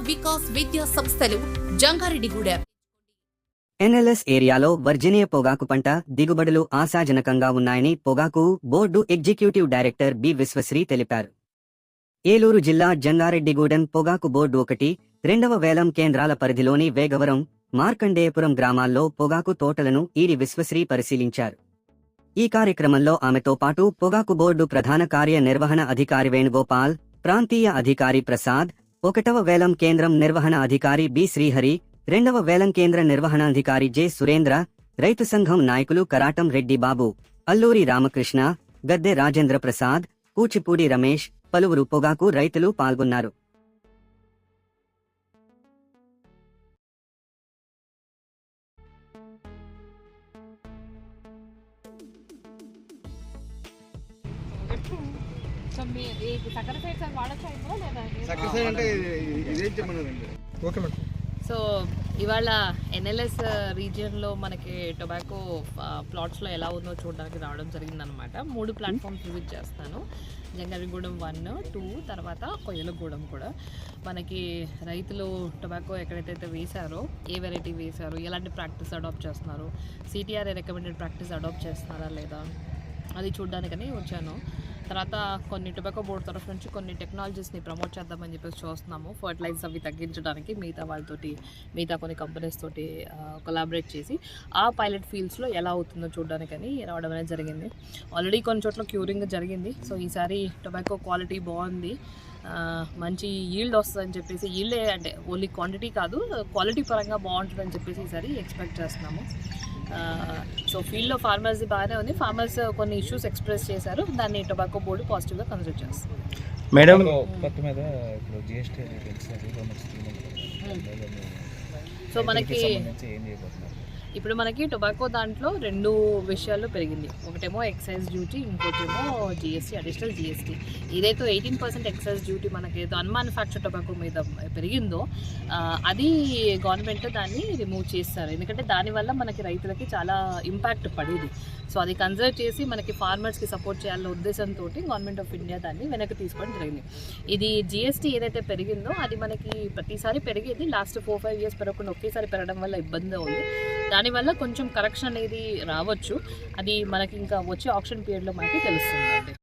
వికాస్ విద్యా సంస్థలు జంగారెడ్డిగూడెం. ఎన్ఎల్ఎస్ ఏరియాలో వర్జీనియా పొగాకు పంట దిగుబడులు ఆశాజనకంగా ఉన్నాయని పొగాకు board executive director B Vishwashri తెలిపారు. ఏలూరు జిల్లా జంగారెడ్డిగూడెం పొగాకు బోర్డు 1-2వ వేలం కేంద్రాల పరిధిలోని వేగవరం, మార్కండేయపురం గ్రామాల్లో పొగాకు తోటలను ఈరి విశ్వశ్రీ పరిశీలించారు. ఈ కార్యక్రమంలో ఆమెతో పాటు పొగాకు బోర్డు ప్రధాన కార్యనిర్వహణ అధికారి వేణుగోపాల్, ప్రాంతీయ అధికారి ప్రసాద్, 1వ వేలం కేంద్రం నిర్వహణ అధికారి బి శ్రీహరి, 2వ వేలం కేంద్ర నిర్వహణాధికారి జె సురేంద్ర, రైతు సంఘం నాయకులు కరాటం రెడ్డి బాబు, అల్లూరి రామకృష్ణ, గద్దె రాజేంద్ర ప్రసాద్, కూచిపూడి రమేష్, పలువురు పొగాకు రైతులు పాల్గొన్నారు. సో ఇవాళ ఎన్ఎల్ఎస్ రీజియన్లో మనకి టొబాకో ప్లాట్స్లో ఎలా ఉందో చూడడానికి రావడం జరిగిందనమాట. 3 ప్లాట్ఫామ్స్ విజిట్ చేస్తాను. జంగారెడ్డిగూడెం 1, 2, తర్వాత కొయ్యలగూడెం కూడా. మనకి రైతులు టొబాకో ఎక్కడైతే వేశారో, ఏ వెరైటీ వేశారో, ఎలాంటి ప్రాక్టీస్ అడాప్ట్ చేస్తున్నారు, సిటీఆర్ఏ రికమెండెడ్ ప్రాక్టీస్ అడాప్ట్ చేస్తున్నారా లేదా అది చూడడానికని వచ్చాను. తర్వాత కొన్ని టొబాకో బోర్డు తరఫు నుంచి కొన్ని టెక్నాలజీస్ని ప్రమోట్ చేద్దామని చెప్పేసి చూస్తున్నాము. ఫర్టిలైజర్స్ అవి తగ్గించడానికి మిగతా కొన్ని కంపెనీస్ తోటి కొలాబరేట్ చేసి ఆ పైలట్ ఫీల్డ్స్లో ఎలా అవుతుందో చూడడానికని రావడం అనేది జరిగింది. ఆల్రెడీ కొన్ని చోట్ల క్యూరింగ్ జరిగింది. సో ఈసారి టొబాకో క్వాలిటీ బాగుంది, మంచి ఈల్డ్ వస్తుందని చెప్పేసి, ఈల్డే అంటే ఓన్లీ క్వాంటిటీ కాదు క్వాలిటీ పరంగా బాగుంటుందని చెప్పేసి ఈసారి ఎక్స్పెక్ట్ చేస్తున్నాము. సో ఫీల్డ్లో ఫార్మర్స్ బాగానే ఉంది. ఫార్మర్స్ కొన్ని ఇష్యూస్ ఎక్స్ప్రెస్ చేశారు, దాన్ని టొబాకో బోర్డు పాజిటివ్గా కన్సిడర్ చేస్తుంది. మేడం, సో ఇప్పుడు మనకి టొబాకో దాంట్లో 2 విషయాల్లో పెరిగింది. ఒకటేమో ఎక్సైజ్ డ్యూటీ, ఇంకోటేమో జిఎస్టీ, అడిషనల్ జిఎస్టీ. ఏదైతే 18% ఎక్సైజ్ డ్యూటీ మనకేదో అన్మానుఫ్యాక్చర్డ్ టొబాకో మీద పెరిగిందో అది గవర్నమెంట్ దాన్ని రిమూవ్ చేస్తారు. ఎందుకంటే దానివల్ల మనకి రైతులకి చాలా ఇంపాక్ట్ పడేది. సో అది కన్సిడర్ చేసి మనకి ఫార్మర్స్కి సపోర్ట్ చేయాలనే ఉద్దేశంతో గవర్నమెంట్ ఆఫ్ ఇండియా దాన్ని వెనక్కి తీసుకోవడం జరిగింది. ఇది జిఎస్టీ ఏదైతే పెరిగిందో అది మనకి ప్రతిసారి పెరిగేది, లాస్ట్ 4-5 ఇయర్స్ పెరగకుండా ఒకేసారి పెరగడం వల్ల ఇబ్బంది ఉంది. దానివల్ల కొంచెం కరెక్షన్ అనేది రావచ్చు. అది మనకి ఇంకా వచ్చే ఆప్షన్ పీరియడ్లో మనకి తెలుస్తుందండి.